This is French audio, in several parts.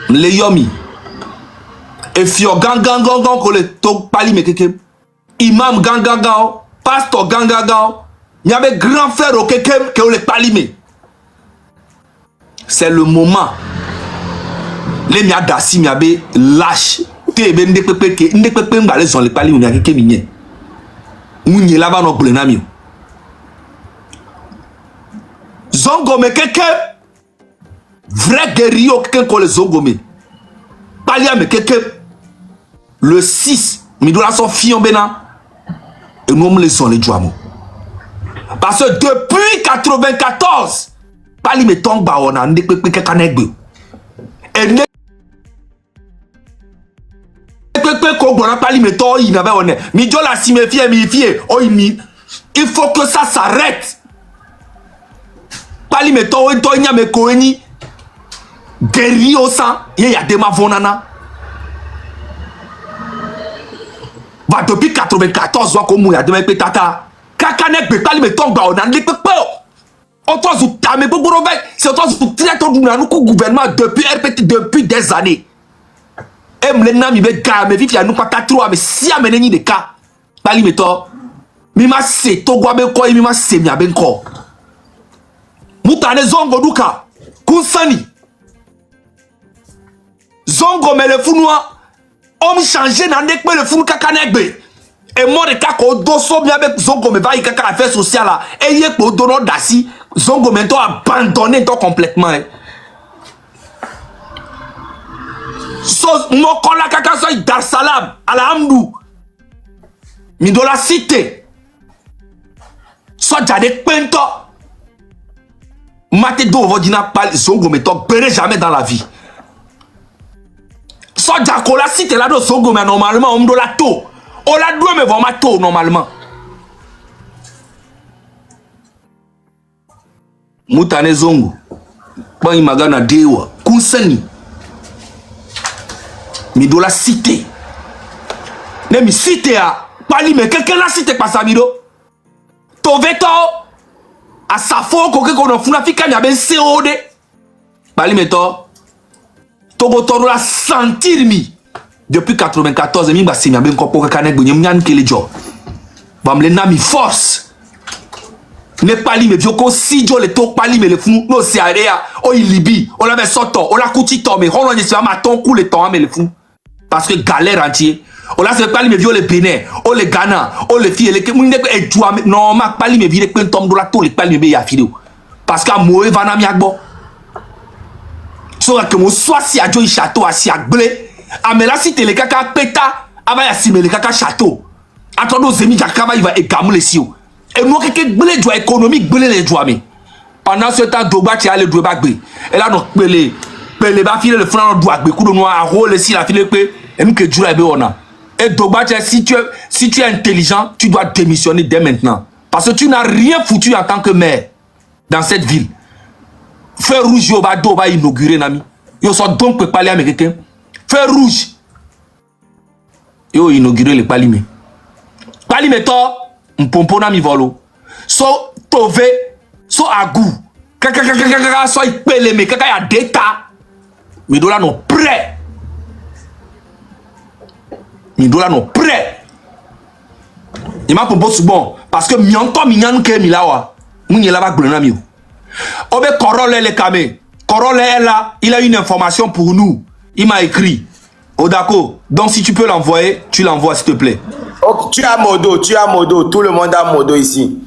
le yomi et fio gang ko le to pali me keke imam gang pasteur gang il y avait grand frère au keke que le pali me. C'est le moment les mia dasi mia be lâche te be ndekpepe ngale zon le pali mia keke minye munye lava no blena mi zongome keke vrai guerrier keke ko le zongome pali me keke le 6 mi doit son fion bena et nous me laissons les joamo parce que depuis 94 pali me tomba on a ndekpepe keke negbe et il faut que ça s'arrête. Guerrier au sang, il y a des mavonana. Va depuis 94 comme il y a des pétata. Kakanek betali me tombe on a pas peur. On toi vous tamé pour c'est toi vous traite au gouvernement depuis RPT depuis des années. Mlena mi be ga me vifi anu pata tro me si amene ni de ka pali meto mi ma se to gwa be ko mi ma se mi abe nko mutane zongo duka kunsani zongo me le funua om changer na ndekpe le funu kaka negbe e mo de ka ko do so mi abe zongo me va y kaka affaire sociale là e ye ko do no dasi zongo me to abandonner to complètement so mokola kaka so Dar Salam alhamdou mi do la cité so jade pento mate do vodina pal zongo me to bere jamais dans la vie so jako la cité là do zongo me normalement on do la to on la doit me vraiment to normalement mutane zongo ba imagana dewa kunsani mi do la cité ne mi cité a pali me quelqu'un la cité pas samido to veto a safo ko ke ko no funa fika nya ben COD pali me to go to la sentir mi depuis 94 mi ba se mi ben ko ko ka nek bo nyam nyan kele jo bam le na mi force ne pali me vioko si jo le to pali me le funu no se area o ilibi o la be soto o la kuti to me hono ni se ma ton coup le temps me le funu parce que galère entier on la se pali me viole le Bénin o le Ghana o le fille le ke mun ne e joa non ma pali me vire pe tom do la to le pali me be ya fide parce que moe vana mi agbo so que mo soit si ajo château asi agble amela si tele kaka peta aba ya si me le kaka château atodo zemi jakaba il va egamu le sio et moi que gbele joa économique gbele le joa me pendant ce temps dogba ti ale dogba gbe et là no pele ba file le fran do agbe kudo no a rôle si la file pe et nous que djura be ona et dogba si tu es intelligent tu dois démissionner dès maintenant parce que tu n'as rien foutu en tant que maire dans cette ville feu rouge yo ba do ba inaugurer nami yo so donc peut parler américain feu rouge yo inaugurer le palime to mpompo na mi volo so tove so agu kaka so ipele me kaka ya data mi dola no prêt il m'a proposé bon parce que mianto minyan ke mi lawa munye la ba gbona mi obe korole le kame korole est là il a une information pour nous il m'a écrit Odako donc si tu peux l'envoyer tu l'envoies s'il te plaît. Okay, tu as modo, tout le monde a modo ici.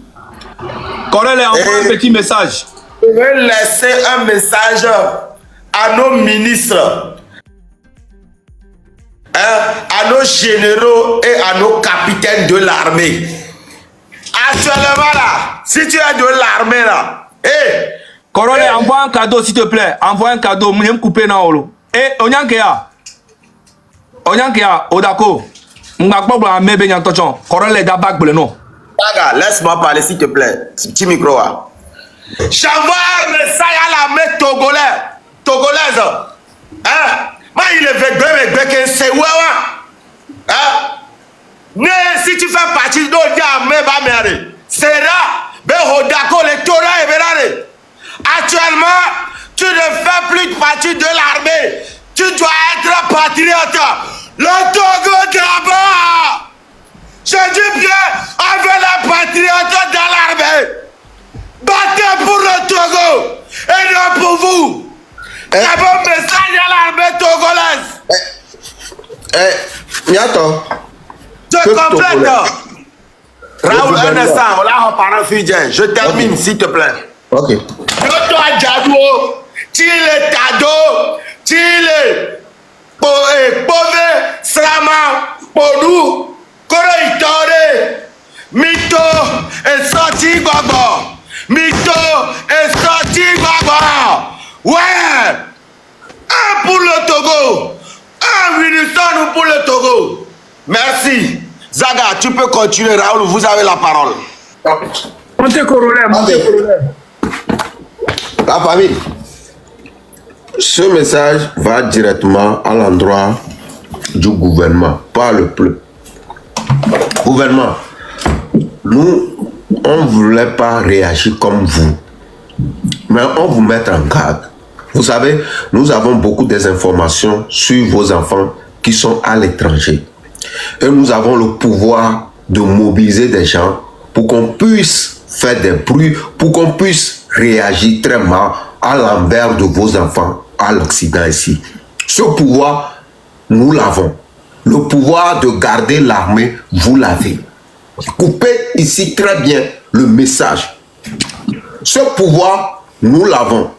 Korole envoie un petit message. Je vais laisser un message à nos ministres, à nos généraux et à nos capitaines de l'armée. Actuellement là, si tu es de l'armée là, Korole envoie un cadeau s'il te plaît, envoie un cadeau, je vais me couper dans l'eau. Onyankea, Odako. Laisse-moi parler s'il te plaît. Petit micro. J'envoie un message à l'armée togolaise. Moi, il est venu c'est si tu fais partie de l'armée, c'est là. Actuellement, tu ne fais plus partie de l'armée. Tu tu dois être patriote. Le Togo d'abord. Je dis bien, avec la patriote dans l'armée. Battez pour le Togo et non pour vous. C'est bon message à l'armée togolaise. Miato. Je complète. Raoul, un instant, là on parle fidèle. Je termine, s'il te plaît. Ok. Toi, Diado, Chile Tado, Chile Pove, Srama, Podu, Koroitore, Mito et sorti Gogo. Mito et sorti Gogo. Ouais. Un pour le Togo. Un Wilson pour le Togo. Merci. Zaga, tu peux continuer, Raoul, vous avez la parole. Montez colonel, montez colonel. La famille, ce message va directement à l'endroit du gouvernement, pas le peuple. Gouvernement, nous, on ne voulait pas réagir comme vous, mais on vous met en garde. Vous savez, nous avons beaucoup d'informations sur vos enfants qui sont à l'étranger. Et nous avons le pouvoir de mobiliser des gens pour qu'on puisse faire des bruits, pour qu'on puisse réagir très mal à l'envers de vos enfants à l'Occident ici. Ce pouvoir, nous l'avons. Le pouvoir de garder l'armée, vous l'avez. Coupez ici très bien le message. Ce pouvoir, nous l'avons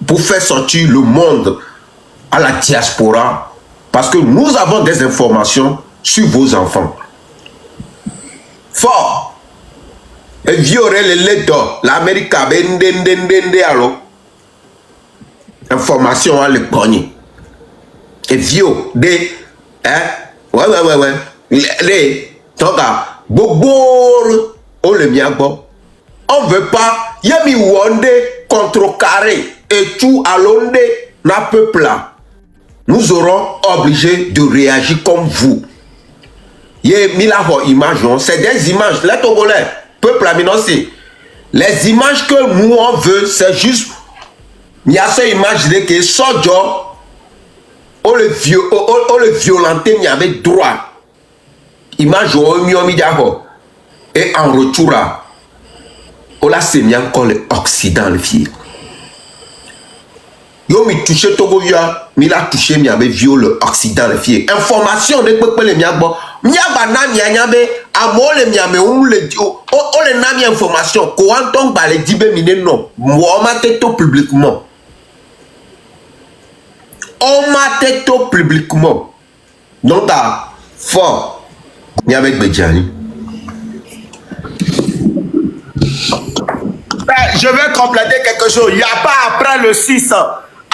pour faire sortir le monde à la diaspora parce que nous avons des informations sur vos enfants. Fort. Et violer les lettres, l'Amérique a bendendendende alors. Information à l'économie. Et vio des ouais. Les toga bobor on le miabo. On veut pas yami wonde contrecarré et tout alonde na peuple là. Nous serons obligés de réagir comme vous. C'est des images, les Togolais, peuple amincé. Les images que nous on veut, c'est juste. Il y a ces images que Sojo, on le violenté, il y avait droit. Image et en retour, on l'a sémé encore l'Occident, le fier. Yo mi touché Togo ya, mi la touché mi avait violé l'Occident le fier. Information de peuple le miabo. Miaba na mi anyabe amo le miame on le o le na mi information ko anton ba le dibe mine non. Moi ma teto publiquement. On m'a teto publiquement. Donc ta fort mi avec Bedjani. Je vais compléter quelque chose. Il n'y a pas après le 6.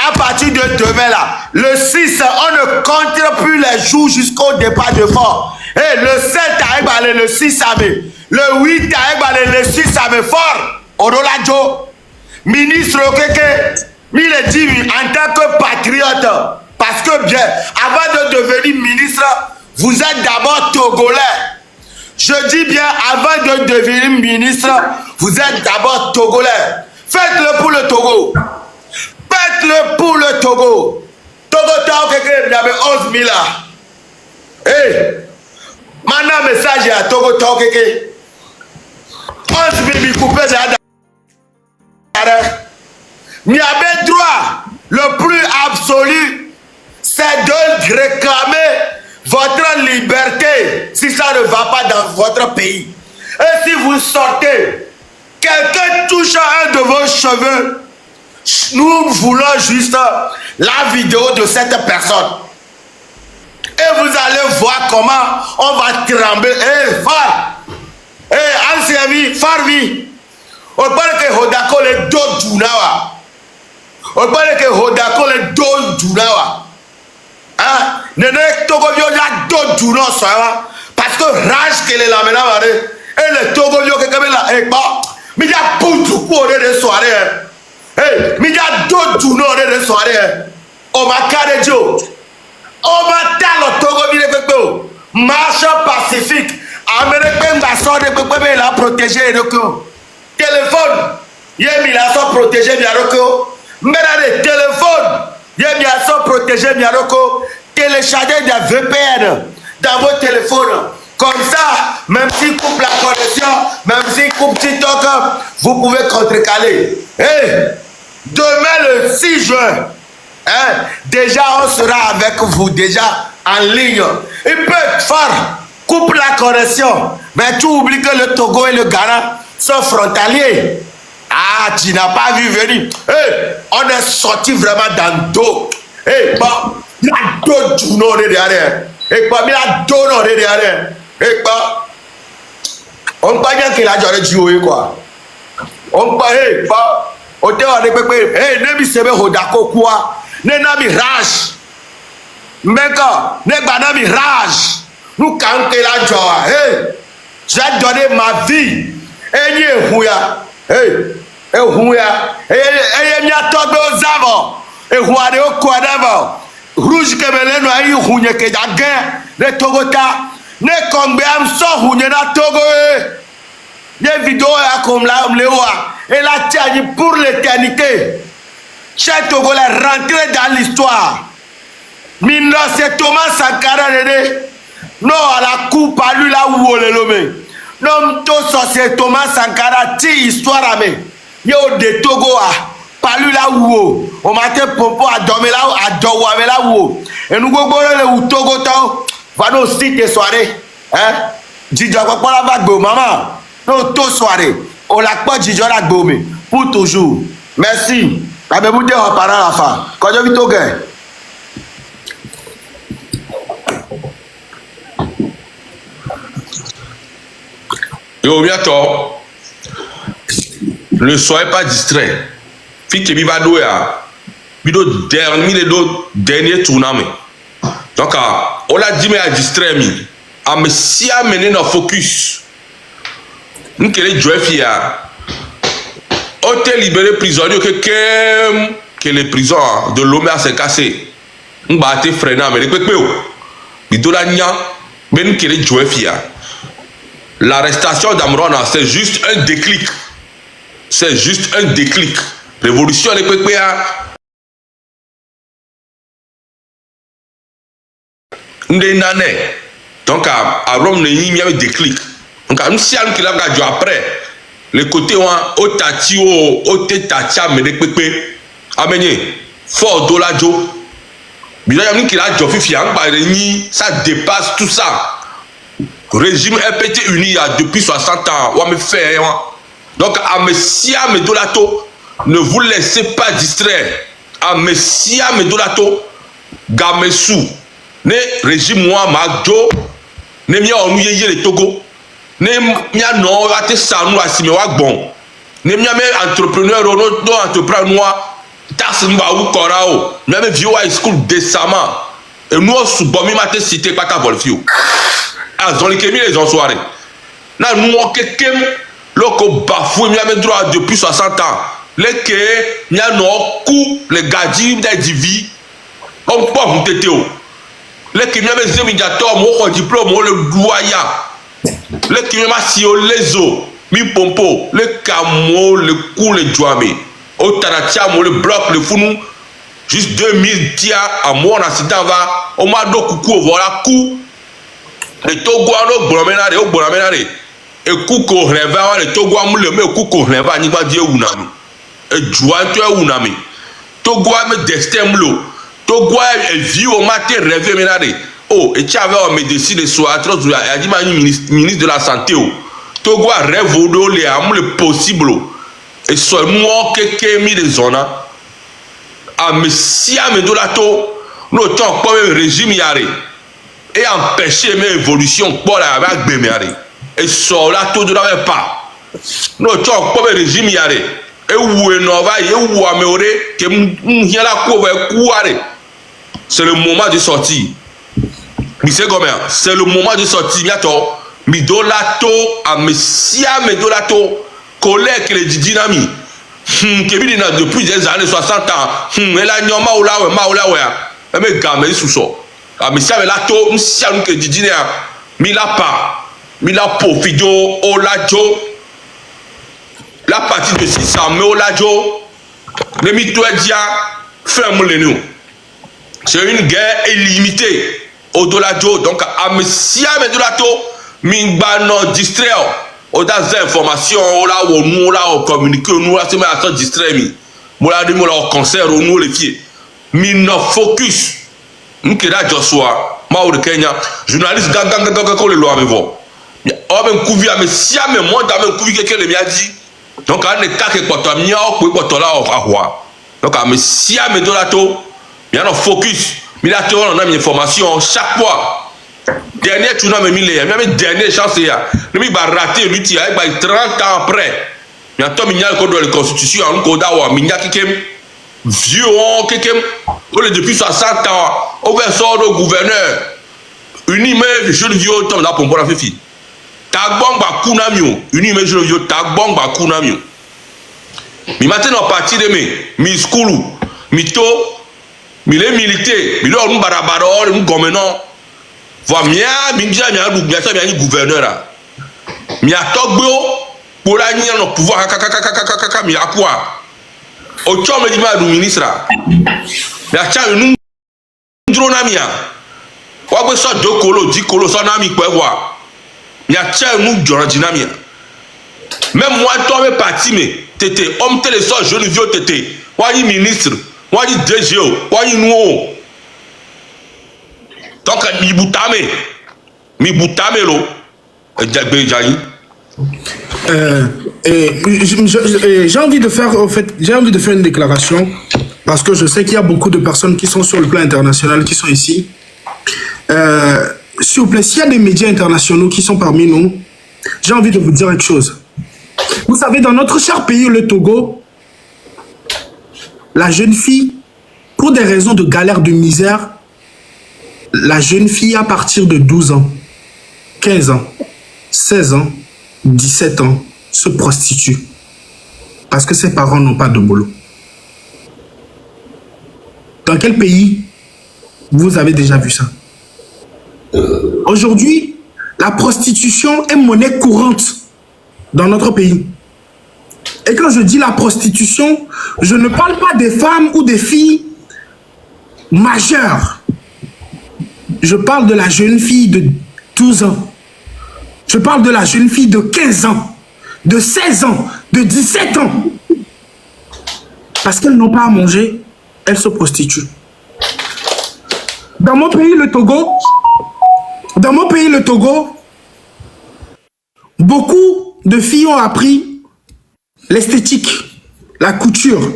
À partir de demain là, le 6, on ne comptera plus les jours jusqu'au départ de fort. Et le 7 a le 6 avril. Le 8 a le 6 avril. Fort. Oroladjo, ministre Okeke, il est dit en tant que patriote. Parce que bien, avant de devenir ministre, vous êtes d'abord Togolais. Je dis bien, avant de devenir ministre, vous êtes d'abord Togolais. Faites-le pour le Togo. Faites-le pour le Togo. Togo, il y avait 11 000 là. Hey, maintenant, message à Togo, 11 000 coupés de il y avait droit le plus absolu, c'est de réclamer votre liberté si ça ne va pas dans votre pays. Et si vous sortez, quelqu'un touche à un de vos cheveux, nous voulons juste la vidéo de cette personne. Et vous allez voir comment on va trembler. Eh, Far! Eh, Ansiami, Farvi! On parle que Hodako le do Dunawa. On parle que Hodako le do Dunawa. Hein? Nene Togobio la do Dunawa. Parce que rage que les lamena et le Togobio que comme la et pas. Mais il y a beaucoup de soirée. Eh, mais il y a d'autres Dunawa de soirée. On m'a carré Joe. On va le Togo marche pacifique. Américain va sortir de la protéger. Téléphone, il y a mis la protégée. Mais le téléphone, il y a mis la protéger Miaroko, téléchargez des VPN dans vos téléphones. Comme ça, même s'il coupe la connexion, même s'il coupe TikTok, vous pouvez contrecaler. Hey, demain le 6 juin, hein, déjà on sera avec vous, déjà en ligne. Il peut être fort, coupe la connexion, mais tu oublies que le Togo et le Ghana sont frontaliers. Ah, tu n'as pas vu venir. Hey, on est sorti vraiment dans le dos. Hey, bon, il y a deux journaux derrière. Hey, bon, il y a deux noms derrière. Hey, bah, on peut dire qu'il a déjà joué quoi. On peut, hey, bah, on te dit que, hey, ne mi sebe hodako quoi, ne na mi rage, meka, ne bana mi rage, nous quand il a joué, hey, j'ai donné ma vie, et ni houya, hey, et houya, et ni a tombé aux avant, et houya de au quoi d'avant, rouge que me l'en a eu houya que la guerre, le Togota. Ne kongbe am so hunye na Togo ne vidéo ya comme là et la tient pour l'éternité. Chez Togo la rentrée dans l'histoire. Minno c'est Thomas Sankara non à la coupe à lui là où le lomé. Non to so c'est Thomas Sankara ti histoire amé. Yo de Togo a pas lui là où on matin popo a dormi là a dormi là où et nous gogo le Togo temps va nous citer soirée, hein? Didjo quoi la vague maman, nous tous soirée, on l'a pas Didjo la gomme pour toujours. Merci. La même idée en parlant la fin. Quand je vis au gars. Yo bientôt. Ne soyez pas distrait. Fille qui va douer à dernier tournament. Donc, on l'a dit, mais à distraire, à me si amener nos focus. Nous, qui est joué, on t'a libéré prisonnier que les prisons de Lomé s'est cassé. On va te freiner, mais les pépéos. Il doit y avoir, mais nous, qui est joué, l'arrestation d'Amron, c'est juste un déclic. C'est juste un déclic. Révolution, les pépéos. Donc à Rome il y a un déclic. Donc nous si on qui l'a gagné après le côté au tati au tati mais des pépé amené fort dolajo bien nous qui l'a jofi fiang par ni ça dépasse tout ça. Régime RPT uni il y a depuis 60 ans on me fait donc à Messia Medolato ne vous laissez pas distraire. À Messia Medolato Gamesou ne régime moi magjo ne mia onu yeye le Togo ne mia no wa te sanu asime wa gbon ne mia me entrepreneur no entrepreneur tax mba ou kora o mia me vieux high school décemment et nous subomi ma te cité pas ta volfio azon les kemi les soirée na nous kekem loko bafou mia me droit depuis 60 ans les que mia no coup les gadji des divi on pas vous tété o les qui m'ont mis médiateur, mon diplôme, le doya. Les qui m'ont si au leso, mi pompo, le camo, le cou, le jouami. Au taratia, le bloc, le founou. Juste 2000 tia à mon accident va. Au mado coucou, voilà coup. Le toguano, bonamenare, au bonamenare. Et coucou, reva, le toguamo, le me coucou, reva, n'y va dire unami. Et jouant, tu es unami. Toguame destin l'eau. Togo est vieux au matin rêvé ménaré. Oh, et tu avais en médecine de soir, il a dit ministre de la santé. Togo a rêvé au le possible. Et seulement quelqu'un mis des zones. À Messia Medolato, nous temps pas un régime yare. Et empêcher mes évolutions pour la avec Béméare. Et cela tout de la pas. Nous temps pas un régime yare. Et où est Nova, et où est Améoré, que m'y a la cour avec Kouare. C'est le moment de sortir. Monsieur Gomer, c'est le moment de sortir. Midolato, à Messia Medolato, collègue les dynamiques. Kevin depuis des années 60 ans. Elle a nyoma ou là, mais gamme sous ça. À Messia Medolato, Messia que didina, Milapa, Milapo, Fido, Olajo. La partie de 600, mais Olajo, le mitoua dia, ferme les nous. C'est une guerre illimitée. Au-delà de donc, à Messia, mais de la to, Mingbano distrait. Au dans des informations, là où nous, là, on communique, nous, là, c'est même à se distraire. Moi, là, on concert, nous, les filles. Nous, focus. Nous, qui là, Joshua, Mao de Kenya, journaliste, gaga, le loi, mais bon. Oh, même couvi, mais si, mais moi, dans même couvi, quelqu'un m'a dit. Donc, on est quatre, quoi, toi, mia, quoi, toi, là, on va voir. Donc, mais si, mais de la to, il y a un focus. Mais là, on a une information chaque fois. Dernier tournoi, mais même dernier chance, il y a. Le mec va rater, lui, il y a 30 ans après. Il y a un temps, il y a le code de la Constitution, un code d'avoir, il y a quelqu'un vieux, quelqu'un, depuis 60 ans, on va sortir le gouverneur. Une image, je le vieux, autant là pour moi, la fille. Tagbong ba kunamio, une image, je le vieux, tagbong ba kunamio. Mais maintenant, à partir de mes school, mes to, les militaires, les hommes barabara, les gouvernants, voilà, mia gouverneur là. Mia togbo, pour la nier le pouvoir, mia quoi. Au chum me dit ma ministre là. Mia tcha nous drona mia. Wa go so 2 kolo, 10 kolo, so na mi quoi. Mia tcha nous drona dinamia. Même moi, toi, mes partis, mais t'étais homme télé, so jeune vieux, t'étais. Wa yi ministre. Moi, je dis DGO, moi, je dis donc, mi boutame lo, j'ai envie de faire, en fait, une déclaration parce que je sais qu'il y a beaucoup de personnes qui sont sur le plan international, qui sont ici. S'il vous plaît, s'il y a des médias internationaux qui sont parmi nous, j'ai envie de vous dire quelque chose. Vous savez, dans notre cher pays, le Togo, la jeune fille, pour des raisons de galère, de misère, la jeune fille à partir de 12 ans, 15 ans, 16 ans, 17 ans, se prostitue. Parce que ses parents n'ont pas de boulot. Dans quel pays vous avez déjà vu ça? Aujourd'hui, la prostitution est monnaie courante dans notre pays. Et quand je dis la prostitution, je ne parle pas des femmes ou des filles majeures. Je parle de la jeune fille de 12 ans. Je parle de la jeune fille de 15 ans, de 16 ans, de 17 ans. Parce qu'elles n'ont pas à manger, elles se prostituent. Dans mon pays, le Togo, beaucoup de filles ont appris l'esthétique, la couture.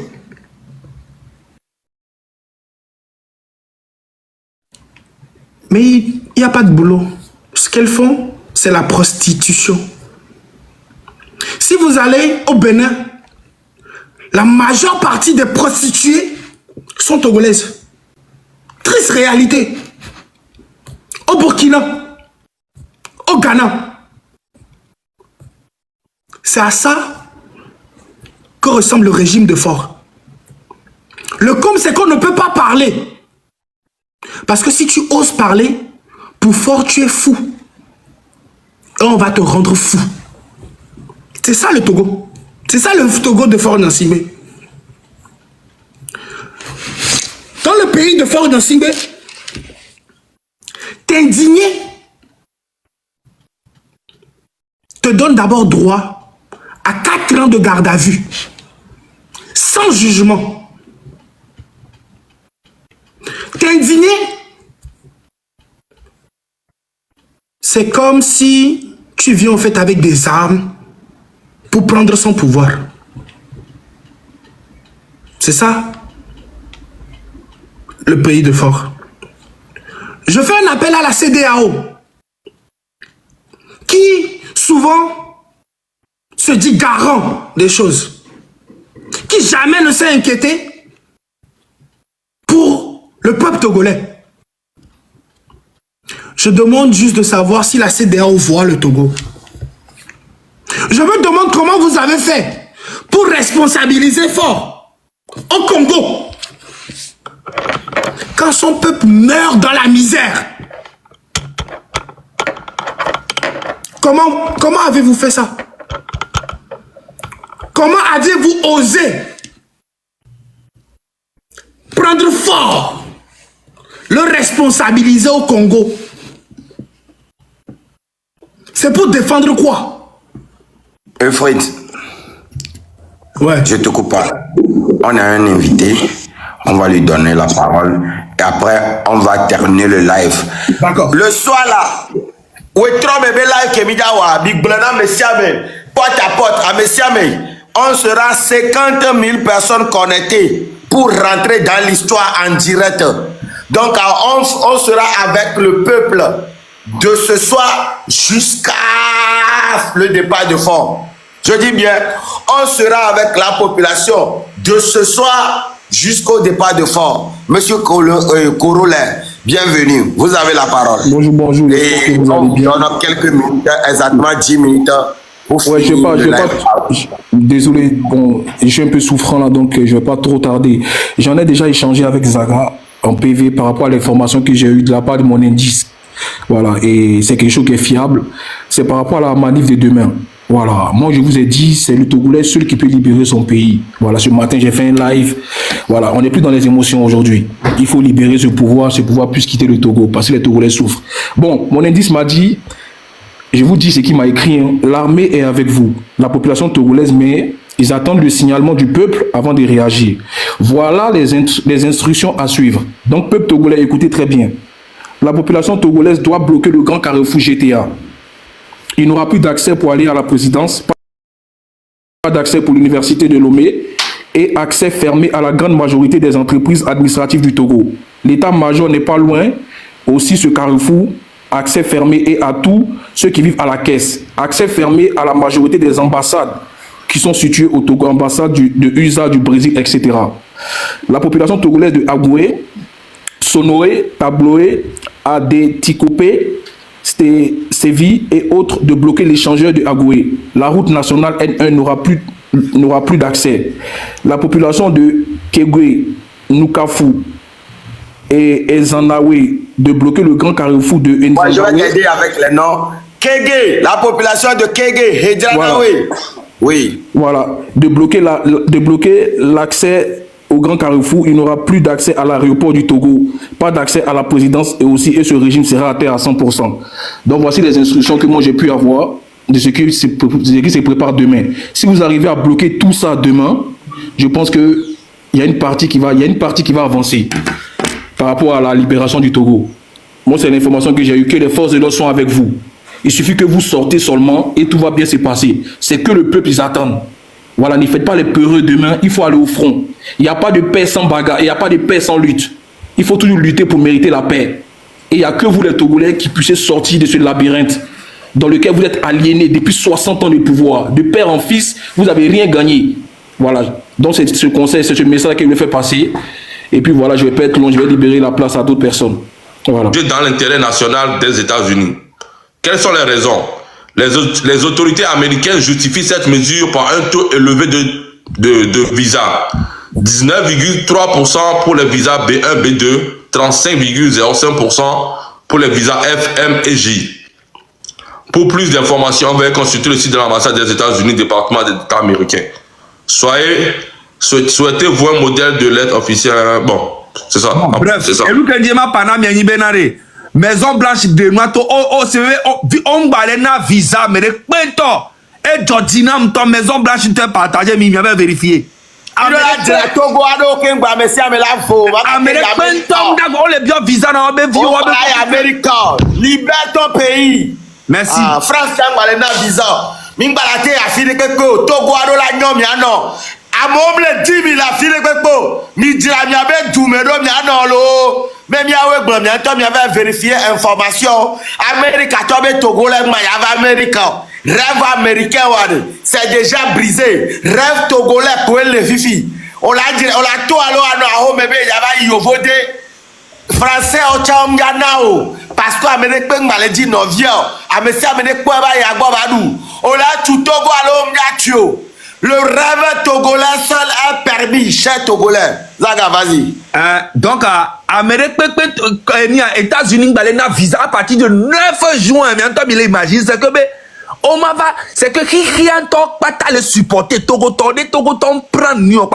Mais il n'y a pas de boulot. Ce qu'elles font, c'est la prostitution. Si vous allez au Bénin, la majeure partie des prostituées sont togolaises. Triste réalité. Au Burkina, au Ghana. C'est à ça que ressemble le régime de Faure. Le com, c'est qu'on ne peut pas parler. Parce que si tu oses parler, pour Faure, tu es fou. Et on va te rendre fou. C'est ça le Togo. C'est ça le Togo de Faure Gnassingbé. Dans le pays de Faure Gnassingbé, t'indigner te donne d'abord droit à 4 ans de garde à vue. Sans jugement. T'indigner, c'est comme si tu viens en fait avec des armes pour prendre son pouvoir. C'est ça, le pays de Faure. Je fais un appel à la CEDEAO, qui souvent se dit garant des choses, qui jamais ne s'est inquiété pour le peuple togolais. Je demande juste de savoir si la CEDEAO voit le Togo. Je me demande comment vous avez fait pour responsabiliser Faure au Congo. Quand son peuple meurt dans la misère. Comment avez-vous fait ça? Comment avez-vous osé prendre Faure le responsabiliser au Congo. C'est pour défendre quoi? Fred, ouais. Je te coupe pas. On a un invité, on va lui donner la parole et après on va terminer le live. D'accord. Le soir là, où est trop bébé live Kemidawa, Big Blana Messiame, porte à porte à Messiame, on sera 50 000 personnes connectées pour rentrer dans l'histoire en direct. Donc on sera avec le peuple de ce soir jusqu'à le départ de fond. Je dis bien, on sera avec la population de ce soir jusqu'au départ de fond. Monsieur Corollaire, bienvenue, vous avez la parole. Bonjour, bonjour. Et vous allez bien. on a quelques minutes, exactement 10 minutes. Ouais, désolé, bon, je suis un peu souffrant là, donc je vais pas trop tarder. J'en ai déjà échangé avec Zaga en PV par rapport à l'information que j'ai eue de la part de mon indice. Voilà, et c'est quelque chose qui est fiable. C'est par rapport à la manif de demain. Voilà, moi je vous ai dit, c'est le Togolais seul qui peut libérer son pays. Voilà, ce matin j'ai fait un live. Voilà, on n'est plus dans les émotions aujourd'hui. Il faut libérer ce pouvoir puisse quitter le Togo parce que les Togolais souffrent. Bon, mon indice m'a dit, je vous dis ce qu'il m'a écrit, hein, l'armée est avec vous, la population togolaise, mais ils attendent le signalement du peuple avant de réagir. Voilà les instructions à suivre. Donc, peuple togolais, écoutez très bien. La population togolaise doit bloquer le grand carrefour GTA. Il n'aura plus d'accès pour aller à la présidence, pas d'accès pour l'université de Lomé et accès fermé à la grande majorité des entreprises administratives du Togo. L'état-major n'est pas loin, aussi ce carrefour, accès fermé et à tous ceux qui vivent à la caisse. Accès fermé à la majorité des ambassades qui sont situées au Togo, ambassade de USA, du Brésil, etc. La population togolaise de Agoué, Sonoré, Tabloé, Adé-Tikopé, Sévi et autres de bloquer l'échangeur de Agoué. La route nationale N1 n'aura plus d'accès. La population de Kegwe, Nukafu et Ezanawe de bloquer le grand carrefour de Nzanawe. Moi je vais t'aider avec les noms. Kege, la population de Kege, Hedjanawe. Voilà. Oui. Voilà, de bloquer l'accès au grand carrefour. Il n'aura plus d'accès à l'aéroport du Togo, pas d'accès à la présidence et ce régime sera à terre à 100%. Donc voici les instructions que moi j'ai pu avoir de ce qui se prépare demain. Si vous arrivez à bloquer tout ça demain, je pense que il y a une partie qui va avancer par rapport à la libération du Togo. Moi, c'est l'information que j'ai eue, que les forces de l'ordre sont avec vous. Il suffit que vous sortez seulement et tout va bien se passer. C'est que le peuple, ils attendent. Voilà, ne faites pas les peureux demain, il faut aller au front. Il n'y a pas de paix sans bagarre, il n'y a pas de paix sans lutte. Il faut toujours lutter pour mériter la paix. Et il n'y a que vous, les Togolais, qui puissiez sortir de ce labyrinthe dans lequel vous êtes aliénés depuis 60 ans de pouvoir. De père en fils, vous n'avez rien gagné. Voilà, donc c'est ce conseil, c'est ce message qu'il me fait passer. Et puis voilà, je ne vais pas être long, je vais libérer la place à d'autres personnes. Voilà. Dans l'intérêt national des États-Unis. Quelles sont les raisons? Les autorités américaines justifient cette mesure par un taux élevé de visa. 19,3% pour les visas B1, B2, 35,05% pour les visas F, M et J. Pour plus d'informations, veuillez consulter le site de l'ambassade des États-Unis, département d'État américain. Souhaitez-vous un modèle de lettre officielle? Bon, c'est ça. Bref, c'est ça. Maison Blanche de Noato, on balena visa, mais le pento, et Jordinam, ton Maison Blanche, te partagé, mais il m'avait vérifié. Libère ton pays. Merci. France, balena visa. Mimbalate a fini que Togo la nyom yano. Amoble 10 000 a fini que mi dira mi abe dumedo mi anolo. Même Yahweh Blanc, il avait vérifié information. Amérique, Togo, Américain. Rêve américain, c'est déjà brisé. Rêve togolais pour les fifi. On l'a dit, on l'a tout à l'eau, mais il y avait voté. Français, on t'a nao. Parce que l'Amérique, m'a dit non, vieux. Amérique, on l'a tout Togo à l'eau, le rêve togolais seul est permis, cher togolais. Zaga, vas-y. Donc, Amérique, États-Unis, balena visa à partir de 9 juin. Mais en il imagine, c'est que c'est que rien pas le supporter. Togo prend New York.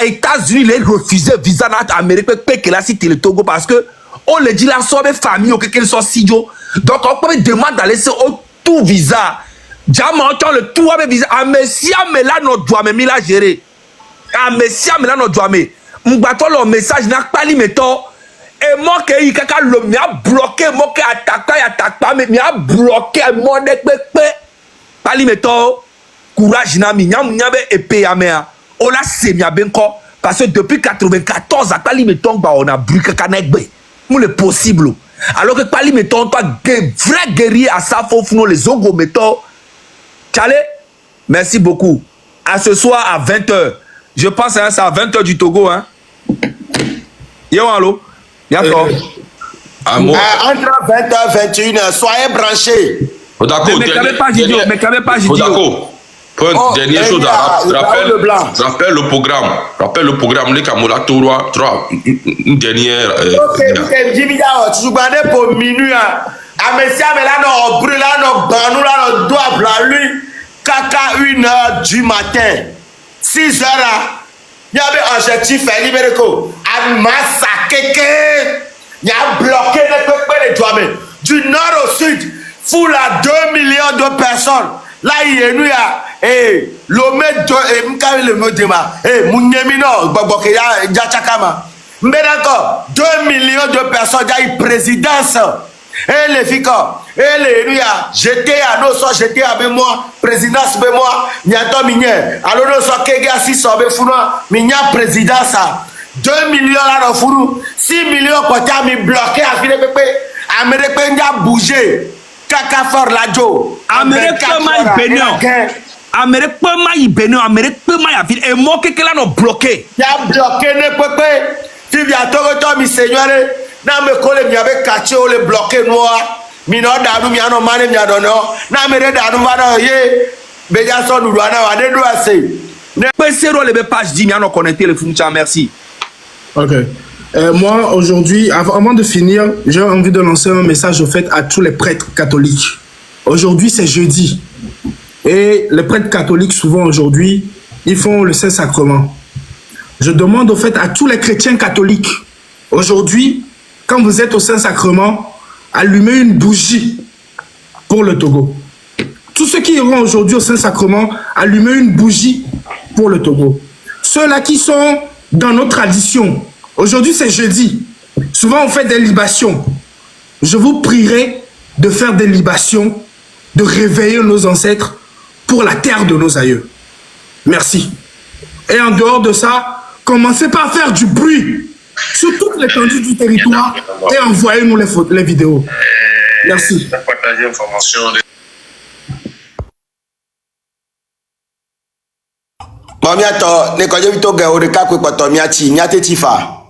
États-Unis les refusé visa dans Amérique que là si le Togo parce que on le dit là soit mes familles ou quelqu'un soit sidio. Donc on peut demander d'aller sur tout visa. Diamant le tout avec visa. Ah mais si mais là notre doigt mais la gérer. Ah mais si mais là notre doigt mais m'bato le message n'a pas li mettons et moi que il kaka le m'a bloqué moi que attaque pas mais m'a bloqué moi de pas li mettons courage na mi nyam nyabe épée ya mea. On a semia benko parce que depuis 94 à Pali mettons bah on a brûlé kanegbe. Nous le possible. Alors que Pali mettons toi vrai guerrier à ça faut nous les ongo mettons. Tchale, merci beaucoup. À ce soir à 20h. Je pense hein, c'est à 20h du Togo hein. Yo allo. D'accord. Entre 20h et 21h, soyez branchés. D'accord. Mais quand même pas Gidio, mais quand même pas Gidio. D'accord. Dernière chose, rappelle le programme. Rappelle le programme. Les Kamola Toura, une dernière. Ok, tu vas pour minuit. Ah, mais si là, on brûle, là, on banou, là, on doit la lui. Caca 1h du matin. 6h, il y avait un objectif à libérer. À massacrer. Il y a bloqué les doigts. Du nord au sud, foule à 2 millions de personnes. Là, il y a nous, l'homme de Mkari le Modema, Mounyemino, Babokeya, Djachakama. Mais d'accord, 2 millions de personnes, il y a une présidence. Et les filles, et les nuya, j'étais à nos soins, j'étais avec moi, présidence avec moi, Nyato Migné, alors nous sommes Kega 6 Founa, Migna présidence. 2 millions là dans Fourou, 6 millions quand tu as mis bloqué à Philippe Pépé, Américain a bougé. Kaka for la Joe. Amérique ma Bénin. Amérique ma Bénin. Amérique ma ville. Et moi que là non bloqué. Il a bloqué ne pépé. Tu viens toi mi seigneur. Na me colle mi avec caché o le bloqué moi. Mi no danu mi ano mane mi adono. Na me re danu vana ye. Beja so nous wana wa de do assez. Ne pesero le page dit mi ano connecter le Funcha merci. Ok. Moi, aujourd'hui, avant de finir, j'ai envie de lancer un message au fait à tous les prêtres catholiques. Aujourd'hui, c'est jeudi. Et les prêtres catholiques, souvent aujourd'hui, ils font le Saint-Sacrement. Je demande au fait à tous les chrétiens catholiques, aujourd'hui, quand vous êtes au Saint-Sacrement, allumez une bougie pour le Togo. Tous ceux qui iront aujourd'hui au Saint-Sacrement, allumez une bougie pour le Togo. Ceux-là qui sont dans nos traditions, aujourd'hui, c'est jeudi. Souvent, on fait des libations. Je vous prierai de faire des libations, de réveiller nos ancêtres pour la terre de nos aïeux. Merci. Et en dehors de ça, commencez par faire du bruit sur toute l'étendue du territoire et envoyez-nous les vidéos. Merci. Partager l'information. Mamiato, ne ko je bi to ge o de ka pe poto mi ati tifa.